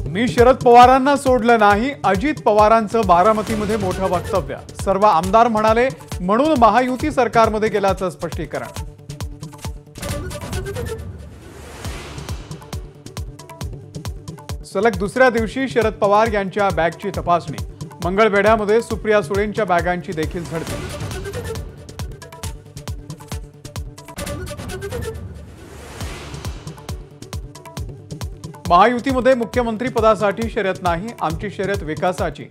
मी शरद पवारांना सोडलं नाही, अजित पवारांचं बारामतीमध्ये मोठं वक्तव्य। सर्व आमदार म्हणाले म्हणून महायुती सरकारमध्ये गेल्याचं स्पष्टीकरण। सलग दुसऱ्या दिवशी शरद पवार यांच्या बॅगची तपासणी। मंगळवेढ्यामध्ये सुप्रिया सुळेंच्या बॅगांची देखील झडती। महायुतीमध्ये मुख्यमंत्री पदासाठी शर्यत नाही, आमची शर्यत विकासाची।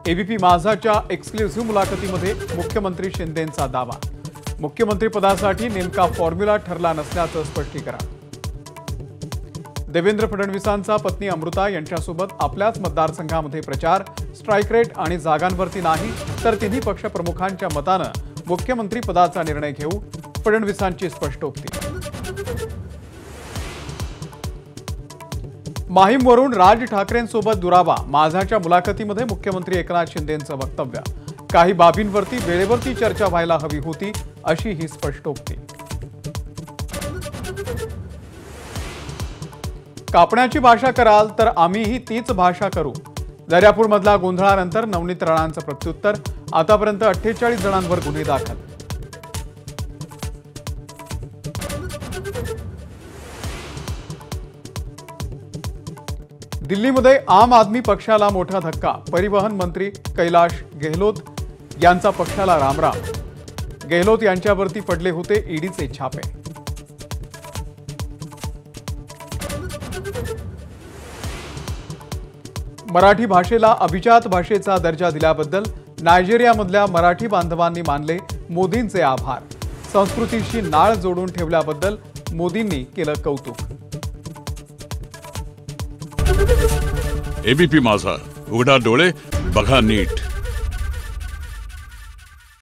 एबीपी माझाच्या एक्सक्लुसिव्ह मुलाखतीमध्ये मुख्यमंत्री शिंदेंचा दावा। मुख्यमंत्री पदासाठी नेमका फॉर्म्युला ठरला नसल्याचं स्पष्टीकरण। देवेंद्र फडणवीसांचा पत्नी अमृता यांच्यासोबत आपल्याच मतदारसंघामध्ये प्रचार। स्ट्राइक रेट आणि जागांवरती नाही तर तिन्ही पक्षप्रमुखांच्या मतानं मुख्यमंत्री पदाचा निर्णय घेऊ, फडणवीसांची स्पष्टोक्ती। माहीमवरून राज ठाकरेंसोबत दुरावा। माझाच्या मुलाखतीमध्ये मुख्यमंत्री एकनाथ शिंदेंचं वक्तव्य। काही बाबींवरती वेळेवरती चर्चा व्हायला हवी होती, अशी ही स्पष्टोक्ती। कापण्याची भाषा कराल तर आम्हीही तीच भाषा करू। दर्यापूरमधला गोंधळानंतर नवनीत राणांचं प्रत्युत्तर। आतापर्यंत 48 जणांवर गुन्हे दाखल। दिल्लीमध्ये आम आदमी पक्षाला मोठा धक्का। परिवहन मंत्री कैलाश गेहलोत यांचा पक्षाला रामराम। गेहलोत यांच्यावरती पडले होते ईडीचे छापे। मराठी भाषेला अभिजात भाषेचा दर्जा दिल्याबद्दल नायजेरियामधल्या मराठी बांधवांनी मानले मोदींचे आभार। संस्कृतीशी नाळ जोडून ठेवल्याबद्दल मोदींनी केलं कौतुक। एबीपी माझा, उघडा डोळे बघा नीट।